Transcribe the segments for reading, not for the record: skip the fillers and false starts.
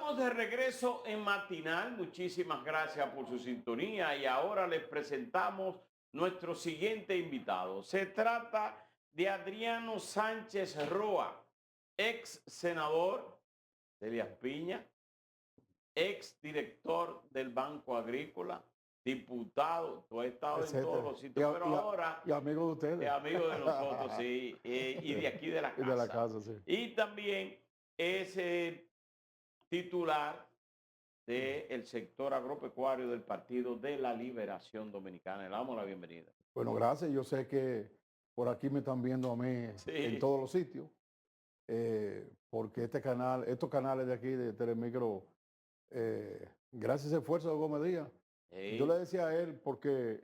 Estamos de regreso en Matinal. Muchísimas gracias por su sintonía y ahora les presentamos nuestro siguiente invitado. Se trata de Adriano Sánchez Roa, ex senador de Elías Piña, ex director del Banco Agrícola, diputado. Tú has estado en todos Etcétera. los sitios, pero ahora Y amigo de ustedes. amigo de nosotros, sí, y de aquí de la Y de la casa. casa, sí. Y también es titular del sector agropecuario del Partido de la Liberación Dominicana. Le damos la bienvenida. Bueno, gracias. Yo sé que por aquí me están viendo a mí en Sí, todos los sitios, porque estos canales de aquí de Telemicro, gracias a ese esfuerzo de Gómez Díaz, yo le sí, decía a él, porque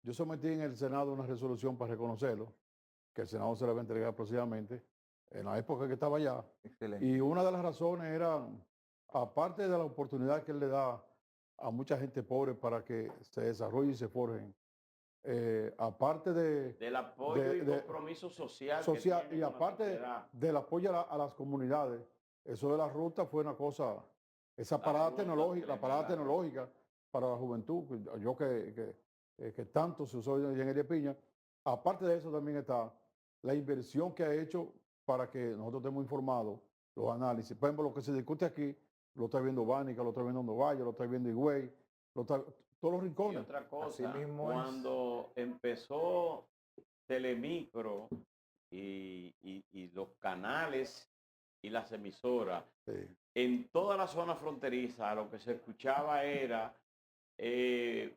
yo sometí en el Senado una resolución para reconocerlo, que el Senado se le va a entregar próximamente, en la época que estaba allá. Excelente. Y una de las razones era, aparte de la oportunidad que él le da a mucha gente pobre para que se desarrolle y se forjen, aparte del apoyo y de compromiso social que social tiene y con la aparte sociedad. del apoyo a las comunidades, eso de la ruta fue una cosa, esa La parada ruta, tecnológica, la parada tremenda ruta. tecnológica para la juventud, yo que tanto se usó en Elia Piña. Aparte de eso también está la inversión que ha hecho para que nosotros estemos informados, los análisis. Por ejemplo, lo que se discute aquí, lo está viendo Bánica, lo está viendo Novalle, lo está viendo Higüey, todos los Y rincones. otra Así cosa, mismo es. cuando empezó Telemicro y los canales y las emisoras, Sí, en toda la zona fronteriza lo que se escuchaba era eh,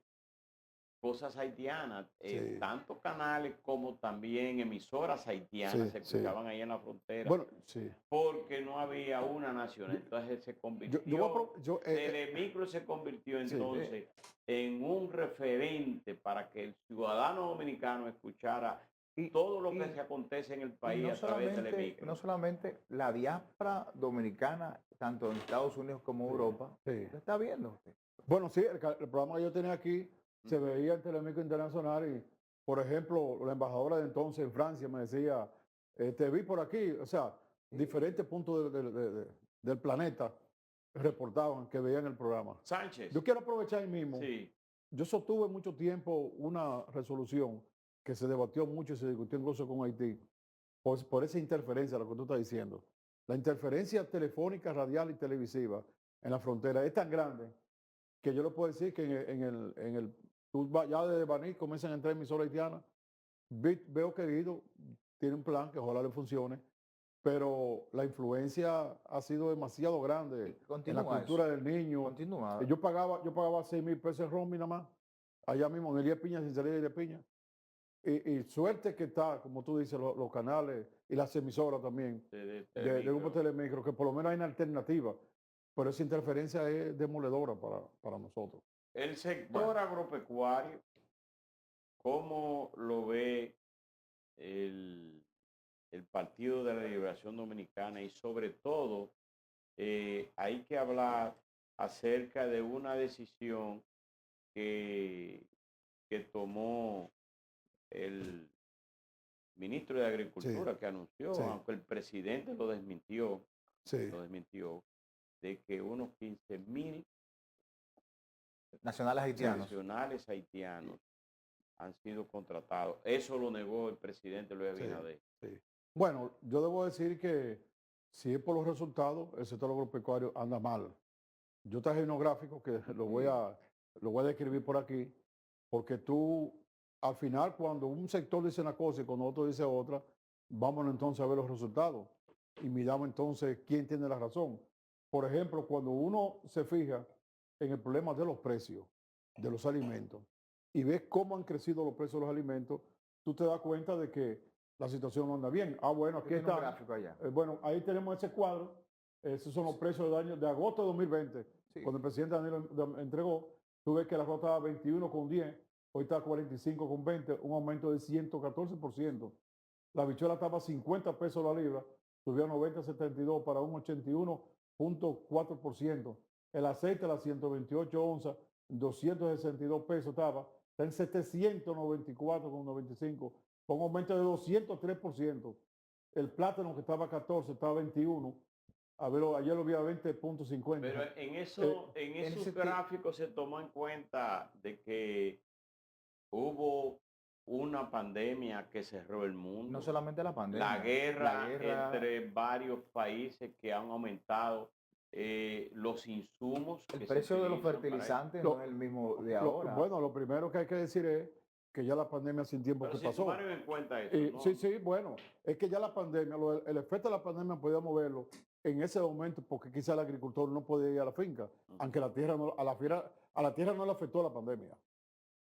cosas haitianas, sí, tanto canales como también emisoras haitianas sí, se sí. escuchaban ahí en la frontera, Bueno, sí. porque no había una nacional. Entonces se Yo voy a convirtió, Telemicro se convirtió sí, entonces en un referente para que el ciudadano dominicano escuchara Y, todo lo que y, se acontece en el y país a través de Telemicro. no solamente la diáspora dominicana, tanto en Estados Unidos como sí, Europa, sí. lo está viendo usted. Bueno, sí, el programa que yo tenía aquí se Ujú. veía en Telemicro Internacional y, por ejemplo, la embajadora de entonces en Francia me decía, te vi por aquí, o sea, diferentes puntos del planeta reportaban que veían el programa. Yo Sánchez, quiero aprovechar ahí mismo. sí, Yo sostuve mucho tiempo una resolución que se debatió mucho y se discutió incluso con Haití por esa interferencia, lo que tú estás diciendo. La interferencia telefónica, radial y televisiva en la frontera es tan grande que yo le puedo decir que ya desde Baní comienzan a entrar emisoras haitianas. Veo que Guido tiene un plan que ojalá le funcione, pero la influencia ha sido demasiado Y grande en la continúa eso, cultura del niño. continúa. Yo pagaba 6,000 pesos en roaming nada más, allá mismo en Elías Piña, sin salir de Elías Piña. Y suerte que está, como tú dices, los canales y las emisoras también de de Grupo Telemicro. Telemicro, que por lo menos hay una alternativa, pero esa interferencia es demoledora para nosotros. El Bueno, sector agropecuario, ¿cómo lo ve el, el Partido de la Liberación Dominicana? Y sobre todo, hay que hablar acerca de una decisión que, que tomó el ministro de Sí, Agricultura, que anunció, sí, aunque el presidente sí. lo desmintió, de que unos 15.000 nacionales haitianos. nacionales haitianos han sido contratados. Eso lo negó el presidente Luis Sí, Abinader. sí. Bueno, yo debo decir que si es por los resultados, el sector agropecuario anda mal. Yo traje unos gráficos que Sí. lo voy a describir por aquí, porque tú, al final, cuando un sector dice una cosa y cuando otro dice otra, vamos entonces a ver los resultados y miramos entonces quién tiene la razón. Por ejemplo, cuando uno se fija en el problema de los precios de los alimentos y ves cómo han crecido los precios de los alimentos, tú te das cuenta de que la situación no anda bien. Ah, bueno, Usted aquí tiene un están. gráfico allá. Bueno, ahí tenemos ese cuadro. Esos son los precios del año de agosto de 2020. Sí, Cuando el presidente Danilo entregó, tú ves que la cuota estaba 21,10, hoy está 45,20, un aumento de 114%. La bichuela estaba a 50 pesos la libra, subió a 90,72 para un 81,4%. El aceite a las 128 onzas, 262 pesos estaba, está en 794,95, con un aumento de 203%. El plátano que estaba a 14, estaba a 21, A ver, ayer lo vi a 20.50. Pero en en esos ese ti- gráficos se tomó en cuenta de que hubo una pandemia que cerró el no mundo, solamente la la pandemia, la guerra guerra, entre varios países que han aumentado los insumos el que se precio de los utilizan para eso. fertilizantes no es el mismo de ahora. Bueno, lo primero que hay que decir es que ya la pandemia sin tiempo Pero que si pasó. tomaron en cuenta eso, Y, ¿no? sí, bueno, es que ya la pandemia, el efecto de la pandemia podíamos verlo en ese momento porque quizá el agricultor no podía ir a la finca, aunque la tierra no, a la tierra no le afectó la pandemia,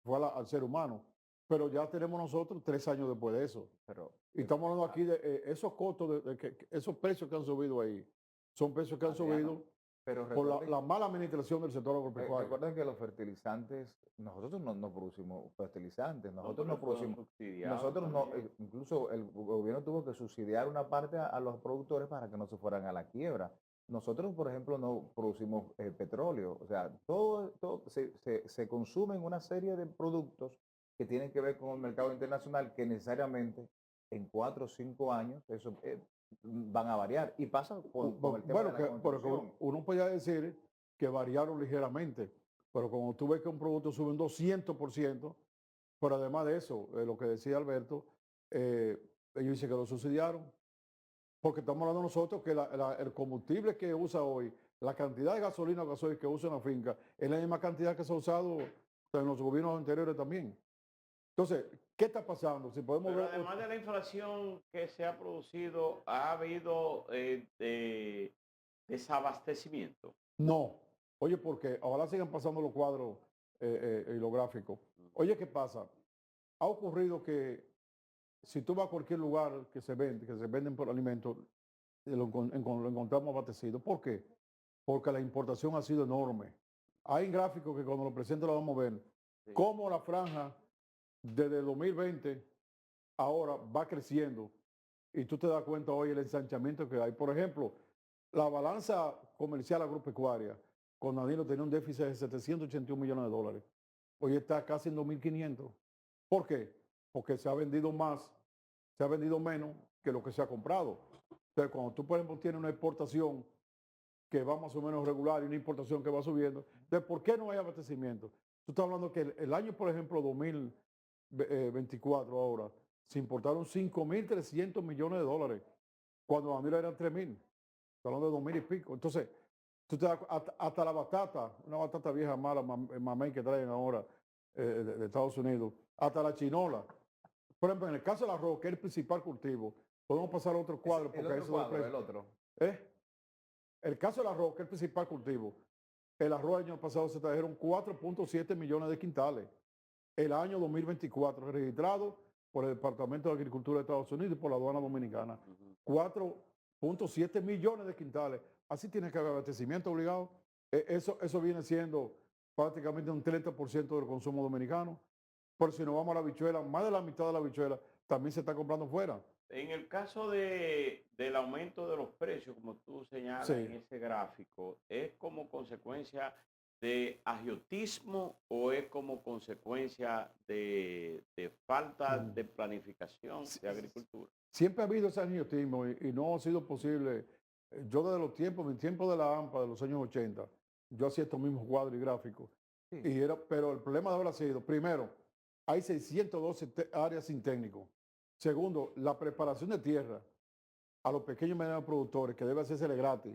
fue al ser humano. Pero ya tenemos nosotros 3 años después de eso. Pero, Y estamos hablando aquí de esos costos, que esos precios que han subido ahí, son precios que han Adriano, subido pero por recuerden, la mala administración del sector agropecuario. recuerden que los fertilizantes, nosotros no producimos fertilizantes, nosotros no pero fueron producimos, subsidiados nosotros no, también. incluso el gobierno tuvo que subsidiar una parte a los productores para que no se fueran a la quiebra. Nosotros, por ejemplo, no producimos petróleo, o sea, todo se consumen una serie de productos que tienen que ver con el mercado internacional que necesariamente en 4 o 5 años eso van a variar. Y pasa con el tema Bueno, de la construcción. uno podría decir que variaron ligeramente, pero como tú ves que un producto sube un 200%, pero además de eso, lo que decía Alberto, ellos dicen que lo subsidiaron, porque estamos hablando nosotros que el combustible que usa hoy, la cantidad de gasolina o gasoil que usa en la finca, es la misma cantidad que se ha usado en los gobiernos anteriores también. Entonces, ¿qué está pasando? Si podemos Pero ver además de la inflación que se ha producido, ha habido desabastecimiento. no. Oye, porque ojalá sigan pasando los cuadros y los gráficos. Oye, ¿qué pasa? Ha ocurrido que si tú vas a cualquier lugar que se venden por alimentos, lo encontramos abastecido. ¿Por qué? Porque la importación ha sido enorme. Hay gráficos que cuando lo presento lo vamos a ver. Sí. Cómo la franja desde 2020 ahora va creciendo. Y tú te das cuenta hoy el ensanchamiento que hay. Por ejemplo, la balanza comercial agropecuaria con Danilo tenía un déficit de 781 millones de dólares. Hoy está casi en 2.500. ¿Por qué? Porque se ha vendido más, se ha vendido menos que lo que se ha comprado. Entonces, cuando tú, por ejemplo, tienes una exportación que va más o menos regular y una importación que va subiendo, entonces, ¿por qué no hay abastecimiento? Tú estás hablando que el año, por ejemplo, 2024 ahora, se importaron 5.300 millones de dólares, cuando Danilo eran 3.000. Estamos hablando de 2.000 y pico. Entonces, tú te das, hasta la batata, una batata vieja mala, mamey que traen ahora de Estados Unidos, hasta la chinola. Por ejemplo, en el caso del arroz, que es el principal cultivo, podemos pasar a otro cuadro. El Porque otro eso cuadro, el otro. El caso del arroz, que es el principal cultivo, el arroz el año pasado se trajeron 4.7 millones de quintales. El año 2024, registrado por el Departamento de Agricultura de Estados Unidos y por la aduana dominicana. 4.7 millones de quintales. Así tiene que haber abastecimiento obligado. Eso viene siendo prácticamente un 30% del consumo dominicano. Pero si nos vamos a la habichuela, más de la mitad de la habichuela también se está comprando fuera. En el caso del aumento de los precios, como tú señalas Sí. en ese gráfico, ¿es como consecuencia de agiotismo o es como consecuencia de falta de planificación de agricultura? Siempre ha habido ese agiotismo y no ha sido posible. Yo desde los tiempos, mi tiempo de la AMPA de los años 80, yo hacía estos mismos cuadros y gráficos. Sí. Pero el problema de ahora ha sido, primero, hay 612 áreas sin técnico. Segundo, la preparación de tierra a los pequeños y medianos productores, que debe hacerse gratis.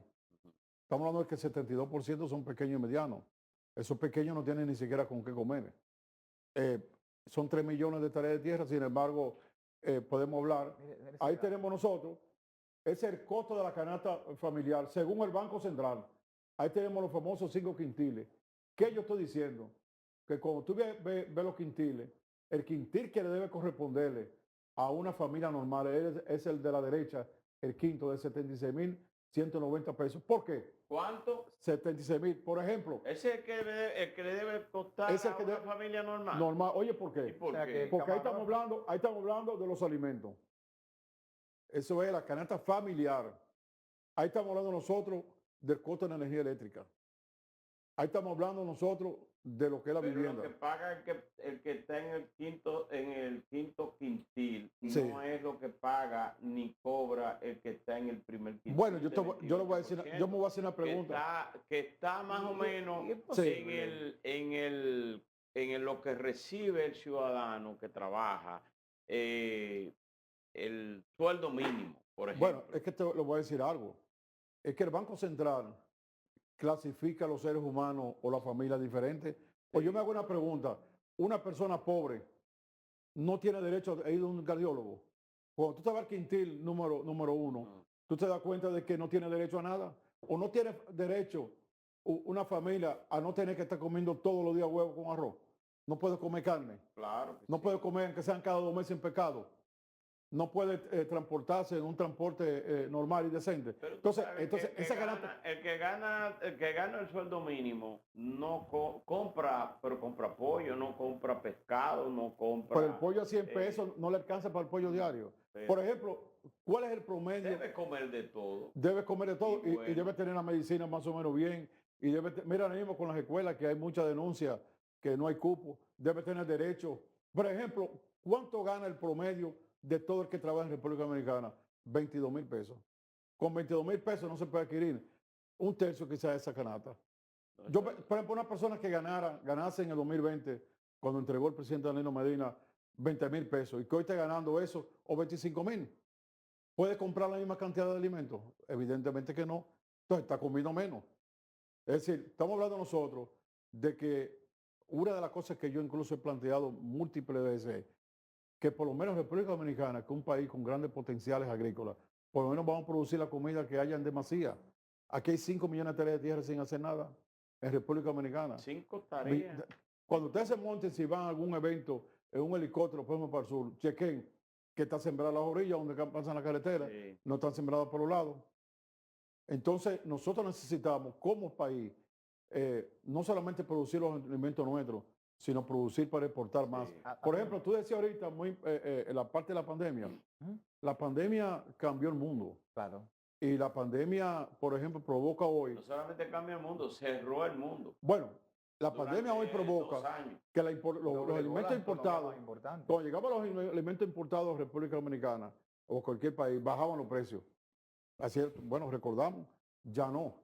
Estamos hablando de que el 72% son pequeños y medianos. Esos pequeños no tienen ni siquiera con qué comer. Son 3 millones de tareas de tierra, sin embargo, podemos hablar. Mire Ahí tenemos nosotros, ese es el costo de la canasta familiar, según el Banco Central. Ahí tenemos los famosos 5 quintiles. ¿Qué yo estoy diciendo? Que cuando tú ves los quintiles, el quintil que le debe corresponderle a una familia normal es el de la derecha, el quinto de 76.190 pesos. ¿Por qué? ¿Cuánto? 76.000. Por ejemplo, Ese es el que le debe costar Es el a que una de- familia normal. normal. Oye, ¿por ¿Y qué? por O sea, qué? que Porque Camarón- ahí estamos hablando de los alimentos. Eso es la canasta familiar. Ahí estamos hablando nosotros del costo de la energía eléctrica. ahí estamos hablando nosotros de lo que es la Pero vivienda. lo que paga el que está en el quinto quintil, Sí. no es lo que paga ni cobra el que está en el primer quintil. Bueno, de yo le voy a decir, 28%, yo me voy a hacer una pregunta. que está más o menos y es posible. lo que recibe el ciudadano que trabaja, el sueldo mínimo, por ejemplo. Bueno, es que te lo voy a decir algo. Es que el Banco Central clasifica a los seres humanos o la familia diferente. Pues yo me hago una pregunta. Una persona pobre no tiene derecho a ir a un cardiólogo. Cuando tú te vas al quintil número uno, tú te das cuenta de que no tiene derecho a nada. O no tiene derecho una familia a no tener que estar comiendo todos los días huevo con arroz. No puede comer carne. Claro que No sí. puede comer, aunque sean cada 2 meses en pecado. No puede transportarse en un transporte normal y decente. Pero tú Entonces, sabes que esa ganancia. el que gana el sueldo mínimo no compra, pero compra pollo, no compra pescado, no compra. Pero el pollo a 100 eh, pesos no le alcanza para el pollo diario. pero Por ejemplo, ¿cuál es el promedio? debe comer de todo. Debe comer de todo Y y bueno. debe tener la medicina más o menos bien. Y mira, ahora mismo con las escuelas que hay mucha denuncia que no hay cupo, debe tener derecho. Por ejemplo, ¿cuánto gana el promedio de todo el que trabaja en República Dominicana? 22,000 pesos. Con 22,000 pesos no se puede adquirir un tercio quizás de esa canasta. Yo, por ejemplo, una persona que ganase en el 2020, cuando entregó el presidente Danilo Medina 20,000 pesos y que hoy esté ganando eso o 25,000, ¿puede comprar la misma cantidad de alimentos? Evidentemente que no. Entonces está comiendo menos. Es decir, estamos hablando nosotros de que una de las cosas que yo incluso he planteado múltiples veces, que por lo menos República Dominicana, que es un país con grandes potenciales agrícolas, por lo menos vamos a producir la comida que haya en demasía. Aquí hay 5 millones de hectáreas de tierra sin hacer nada en República Dominicana. 5 tareas. Cuando ustedes se monten, si van a algún evento en un helicóptero, por ejemplo, para el sur, chequen que está sembrada las orillas donde pasan la carretera, Sí. no están sembradas por los lados. Entonces, nosotros necesitamos como país no solamente producir los alimentos nuestros, sino producir para exportar más. Sí. Por ejemplo, tú decías ahorita en la parte de la pandemia, la pandemia cambió el mundo. Claro. Y la pandemia, por ejemplo, provoca hoy, No solamente cambia el mundo, cerró el mundo. bueno, la Durante pandemia hoy 2 provoca años. que los alimentos importados, importantes. cuando llegaban los alimentos importados a República Dominicana o cualquier país, bajaban los precios. Así es, bueno, recordamos, ya no.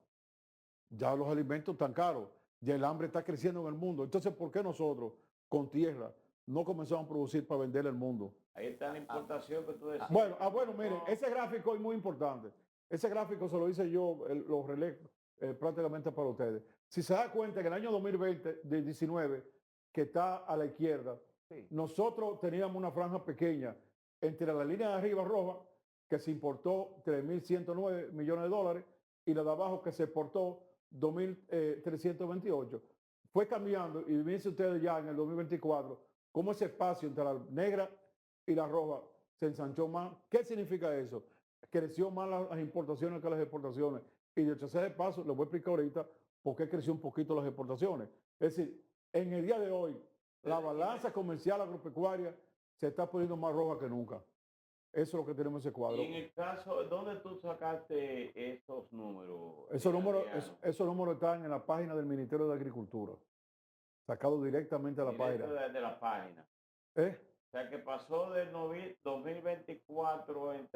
Ya los alimentos están caros, ya el hambre está creciendo en el mundo. Entonces, ¿por qué nosotros, con tierra, no comenzamos a producir para vender al mundo? Ahí está la importación que tú decías. Bueno, miren, ese gráfico es muy importante. Ese gráfico se lo hice yo, lo relé prácticamente para ustedes. Si se da cuenta que en el año 2020, de 19, que está a la izquierda, Sí. nosotros teníamos una franja pequeña entre la línea de arriba roja, que se importó 3.109 millones de dólares, y la de abajo que se exportó 2.328. Fue cambiando y fíjense ustedes ya en el 2024 cómo ese espacio entre la negra y la roja se ensanchó más. ¿Qué significa eso? Creció más las importaciones que las exportaciones. Y de hecho, ese paso, les voy a explicar ahorita por qué creció un poquito las exportaciones. Es decir, en el día de hoy, la balanza comercial agropecuaria se está poniendo más roja que nunca. Eso es lo que tenemos en ese cuadro. Y en el caso, ¿dónde tú sacaste esos números? Esos números, Adriano? esos números están en la página del Ministerio de Agricultura, sacado directamente a la Directo página. de la página. ¿Eh? O sea, que pasó del 2024 de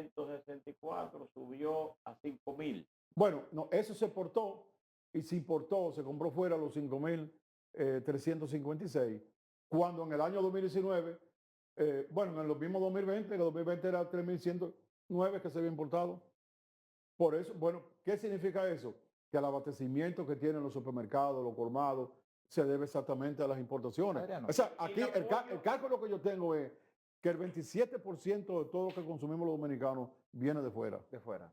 3.364, subió a 5.000. Bueno, no, eso se exportó y se importó, se compró fuera los 5.356, cuando en el año 2019, bueno, en los mismos 2020, el 2020 era 3.109 que se había importado. Por eso, bueno, ¿qué significa eso? Que el abastecimiento que tienen los supermercados, los colmados, se debe exactamente a las importaciones. Adriano. O sea, aquí Y el pollo. el cálculo que yo tengo es que el 27% de todo lo que consumimos los dominicanos viene de fuera. De fuera.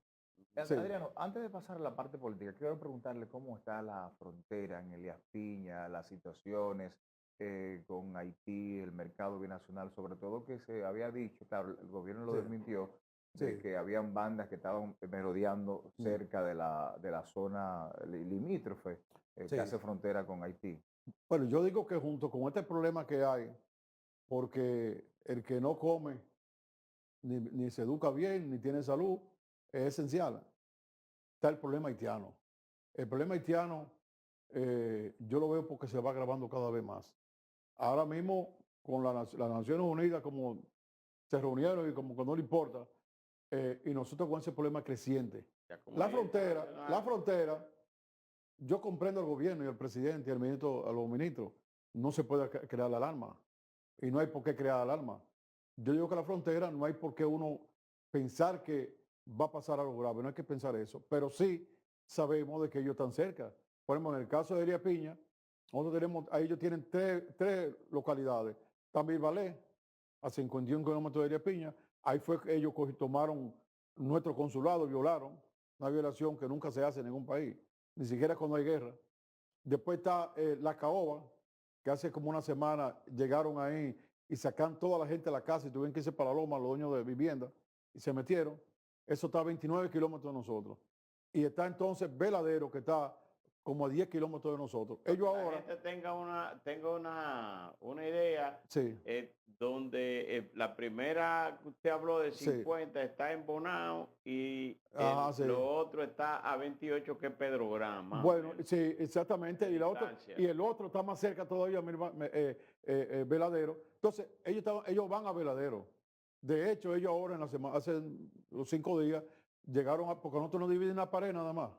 Sí. Adriano, antes de pasar a la parte política, quiero preguntarle cómo está la frontera en Elías Piña, las situaciones con Haití, el mercado binacional, sobre todo que se había dicho, claro, el gobierno lo Sí. desmintió, de Sí. que habían bandas que estaban merodeando cerca de la zona limítrofe Sí. que hace frontera con Haití. Bueno, yo digo que junto con este problema que hay, porque el que no come ni se educa bien, ni tiene salud, es esencial. Está el problema haitiano. El problema haitiano, yo lo veo porque se va agravando cada vez más. Ahora mismo, con las Naciones Unidas, como se reunieron y como que no le importa, y nosotros con ese problema creciente. La La comunidad frontera, internacional. yo comprendo al gobierno y al presidente y al ministro, a los ministros, no se puede crear la alarma y no hay por qué crear alarma. Yo digo que la frontera no hay por qué uno pensar que va a pasar algo grave, no hay que pensar eso, pero sí sabemos de que ellos están cerca. Por ejemplo, en el caso de Heria Piña, nosotros tenemos, ahí ellos tienen tres localidades. También Valé, a 51 kilómetros de Heria Piña, ahí fue que ellos tomaron nuestro consulado, violaron, una violación que nunca se hace en ningún país, ni siquiera cuando hay guerra. Después está La Caoba, que hace como una semana llegaron ahí y sacan toda la gente de la casa y tuvieron que irse para la loma, los dueños de vivienda, y se metieron. Eso está a 29 kilómetros de nosotros. Y está entonces Veladero, que está como a 10 kilómetros de nosotros. Para Ellos que la ahora, gente tenga una idea, sí, donde la primera que usted habló de sí, 50 está en Bonao y ajá, sí. lo otro está a 28, que es Pedro Gran, más o Bueno, menos, sí, exactamente. de Y, la otra, distancia. y el otro está más cerca todavía, Veladero. Entonces, ellos van a Veladero. De hecho, ellos ahora, en la semana, hace los 5 días, llegaron porque nosotros nos dividen la pared nada más.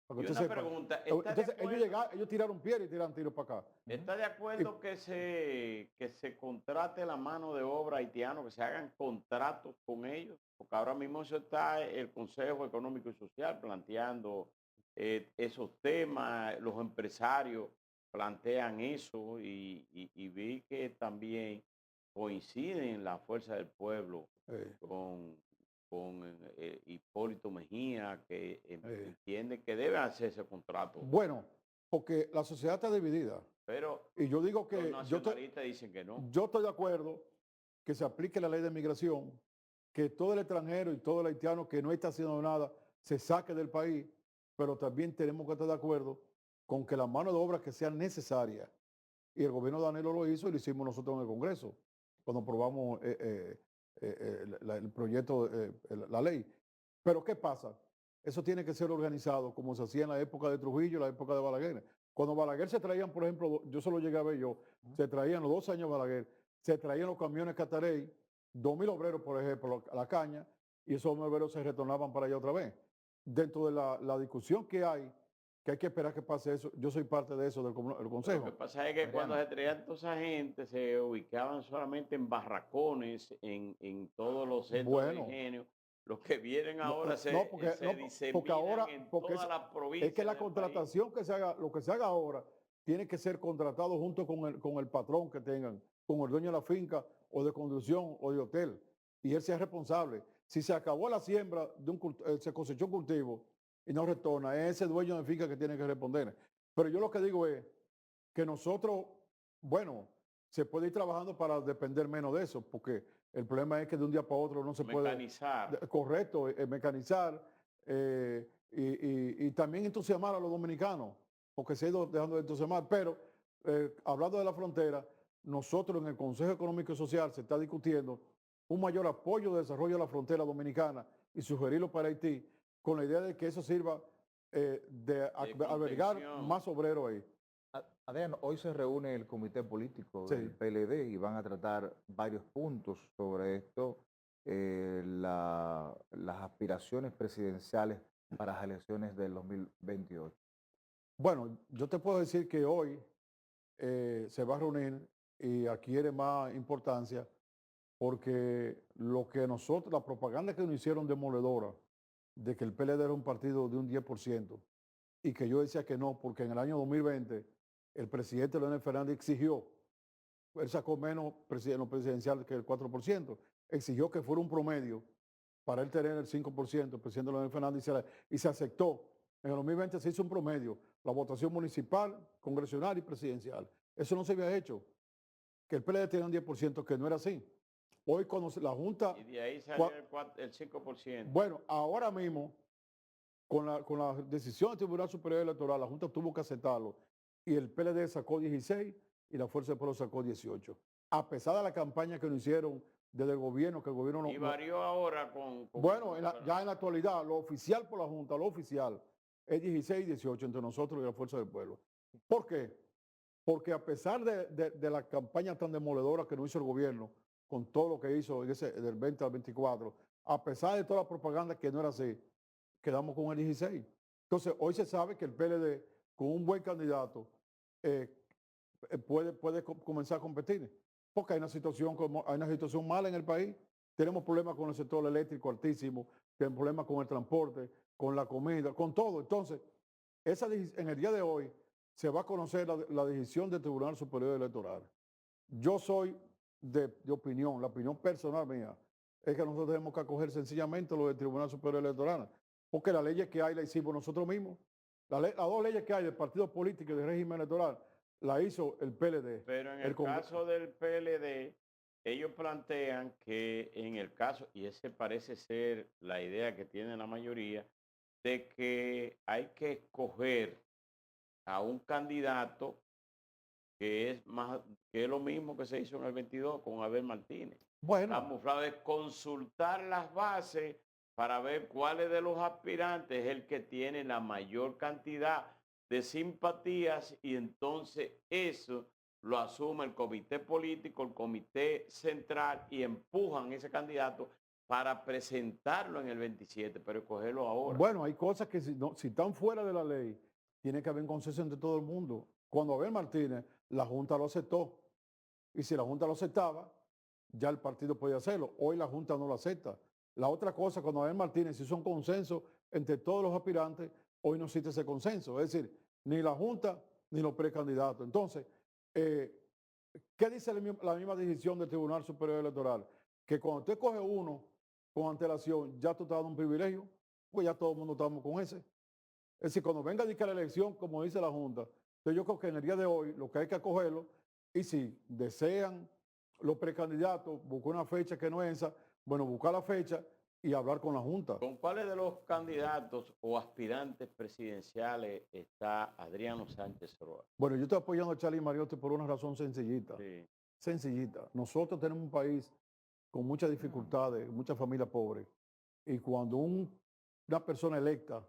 Para Y que usted una sepa. pregunta, ¿está de Entonces, acuerdo? ellos tiraron piedra y tiran tiros para acá. ¿Está de Y- acuerdo que se contrate la mano de obra haitiano, que se hagan contratos con ellos? Porque ahora mismo eso está el Consejo Económico y Social planteando esos temas, los empresarios plantean eso y vi que también coinciden la fuerza del pueblo eh, con Hipólito Mejía, que eh. entiende que debe hacer ese contrato, Bueno, porque la sociedad está dividida. pero Y yo digo los que nacionalistas dicen que no. yo estoy de acuerdo que se aplique la ley de migración, que todo el extranjero y todo el haitiano que no está haciendo nada se saque del país, pero también tenemos que estar de acuerdo con que la mano de obra que sea necesaria, y el gobierno de Danilo lo hizo y lo hicimos nosotros en el Congreso, cuando aprobamos el proyecto, la ley. Pero ¿qué pasa? Eso tiene que ser organizado como se hacía en la época de Trujillo, en la época de Balaguer. Cuando Balaguer se traían, por ejemplo, yo solo llegué a ver yo, se traían los 2 años de Balaguer, se traían los camiones Catarey, 2.000 obreros, por ejemplo, a la caña, y esos obreros se retornaban para allá otra vez. Dentro de la discusión que hay que esperar que pase eso, yo soy parte de eso, del Lo que Consejo. pasa es que cuando Adriano, se traían toda esa gente, se ubicaban solamente en barracones, en todos los centros de Bueno, ingenio. Los que vienen no, ahora se porque diseminan ahora, en porque todas las es que provincias la del país. contratación que se haga, lo que se haga ahora, tiene que ser contratado junto con el patrón que tengan, con el dueño de la finca o de conducción o de hotel, y él sea responsable. Si se acabó la siembra, se cosechó un cultivo y no retorna, es ese dueño de finca que tiene que responder. Pero yo lo que digo es que nosotros, bueno, se puede ir trabajando para depender menos de eso, porque el problema es que de un día para otro no se puede, Mecanizar. correcto, mecanizar y también entusiasmar a los dominicanos, porque se ha ido dejando de entusiasmar. Pero hablando de la frontera, nosotros en el Consejo Económico y Social se está discutiendo un mayor apoyo de desarrollo de la frontera dominicana y sugerirlo para Haití, con la idea de que eso sirva de albergar Contención. más obreros ahí. Adriano, hoy se reúne el comité político Sí. del PLD y van a tratar varios puntos sobre esto, las aspiraciones presidenciales para las elecciones del 2028. Bueno, yo te puedo decir que hoy se va a reunir y adquiere más importancia porque lo que nosotros, la propaganda que nos hicieron demoledora de que el PLD era un partido de un 10% y que yo decía que no, porque en el año 2020 el presidente Leonel Fernández exigió, él sacó menos en lo presidencial que el 4%, exigió que fuera un promedio para él tener el 5%, el presidente Leonel Fernández, y se aceptó. En el 2020 se hizo un promedio, la votación municipal, congresional y presidencial. Eso no se había hecho, que el PLD tenía un 10%, que no era así. Hoy cuando la Junta, Y de ahí salió el 5%. bueno, ahora mismo, con la decisión del Tribunal Superior Electoral, la Junta tuvo que aceptarlo y el PLD sacó 16 y la Fuerza del Pueblo sacó 18. A pesar de la campaña que nos hicieron desde el gobierno, que el gobierno Y varió ahora con bueno, ya en la actualidad, lo oficial por la Junta, lo oficial, es 16 y 18 entre nosotros y la Fuerza del Pueblo. ¿Por qué? Porque a pesar de la campaña tan demoledora que nos hizo el gobierno, con todo lo que hizo del 20 al 24, a pesar de toda la propaganda que no era así, quedamos con el 16. Entonces, hoy se sabe que el PLD, con un buen candidato, puede comenzar a competir. Porque hay una situación mala en el país. Tenemos problemas con el sector eléctrico altísimo, tenemos problemas con el transporte, con la comida, con todo. Entonces, en el día de hoy se va a conocer la decisión del Tribunal Superior Electoral. Yo soy de opinión, la opinión personal mía, es que nosotros tenemos que acoger sencillamente lo del Tribunal Superior Electoral, porque las leyes que hay las hicimos nosotros mismos. Las dos leyes que hay del partido político y del régimen electoral la hizo el PLD. Pero en el caso del PLD, ellos plantean que en el caso, y ese parece ser la idea que tiene la mayoría, de que hay que escoger a un candidato que es más, que es lo mismo que se hizo en el 22 con Abel Martínez. Bueno, Camuflado es consultar las bases para ver cuáles de los aspirantes es el que tiene la mayor cantidad de simpatías y entonces eso lo asume el comité político, el comité central y empujan ese candidato para presentarlo en el 27, pero escogerlo ahora. bueno, hay cosas que si están fuera de la ley, tiene que haber consenso entre todo el mundo. Cuando Abel Martínez, la Junta lo aceptó. Y si la Junta lo aceptaba, ya el partido podía hacerlo. Hoy la Junta no lo acepta. La otra cosa, cuando Abel Martínez hizo un consenso entre todos los aspirantes, hoy no existe ese consenso. Es decir, ni la Junta ni los precandidatos. Entonces, ¿qué dice la misma decisión del Tribunal Superior Electoral? Que cuando usted coge uno con antelación, ya tú estás dando un privilegio, pues ya todo el mundo estamos con ese. Es decir, cuando venga a dedicar la elección, como dice la Junta, entonces yo creo que en el día de hoy lo que hay que acogerlo, y si desean los precandidatos buscar una fecha que no es esa, bueno, buscar la fecha y hablar con la Junta. ¿Con cuáles de los candidatos o aspirantes presidenciales está Adriano Sánchez Roa? Bueno, yo estoy apoyando a Charlie Mariotti por una razón sencillita. Sí. Sencillita. Nosotros tenemos un país con muchas dificultades, muchas familias pobres. Y cuando una persona electa,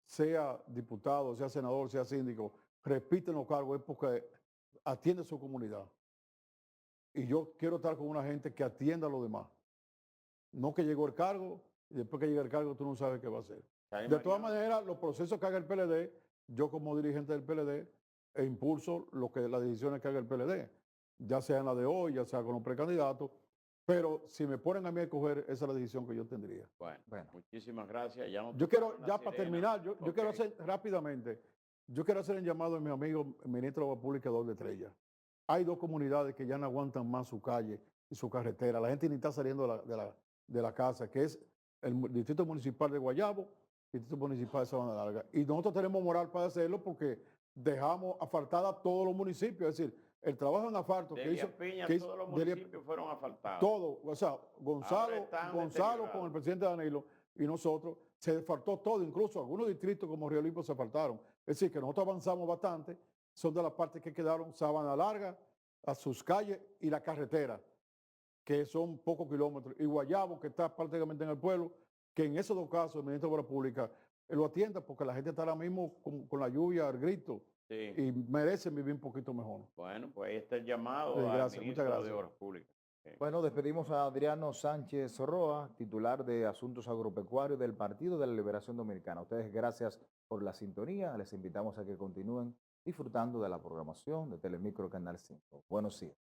sea diputado, sea senador, sea síndico, repite los cargos, es porque atiende a su comunidad. Y yo quiero estar con una gente que atienda a los demás. No que llegó el cargo y después que llega el cargo tú no sabes qué va a hacer. De todas maneras, los procesos que haga el PLD, yo como dirigente del PLD, impulso las decisiones que haga el PLD, ya sea en la de hoy, ya sea con los precandidatos, pero si me ponen a mí a escoger, esa es la decisión que yo tendría. Bueno, muchísimas gracias. Yo quiero, ya para terminar, yo quiero hacer rápidamente, yo quiero hacer un llamado a mi amigo el ministro de la Pública, Eduardo Estrella. Hay dos comunidades que ya no aguantan más su calle y su carretera. La gente ni está saliendo de la casa, que es el Distrito Municipal de Guayabo y el Distrito Municipal de Sabana Larga. Y nosotros tenemos moral para hacerlo porque dejamos asfaltada a todos los municipios. Es decir, el trabajo en asfalto que hizo... todos los municipios fueron asfaltados. Todo, o sea, Gonzalo con el presidente Danilo y nosotros, se asfaltó todo, incluso algunos distritos como Río Limpo se asfaltaron. Es decir, que nosotros avanzamos bastante, son de las partes que quedaron Sabana Larga, a sus calles y la carretera, que son pocos kilómetros, y Guayabo, que está prácticamente en el pueblo, que en esos dos casos el ministro de Obras Públicas lo atienda porque la gente está ahora mismo con la lluvia, el grito, sí, y merecen vivir un poquito mejor. Bueno, pues ahí está el llamado gracias, al ministro muchas gracias. de Obras Públicas. Bueno, despedimos a Adriano Sánchez Roa, titular de Asuntos Agropecuarios del Partido de la Liberación Dominicana. Ustedes, gracias por la sintonía. Les invitamos a que continúen disfrutando de la programación de Telemicro Canal 5. Buenos días.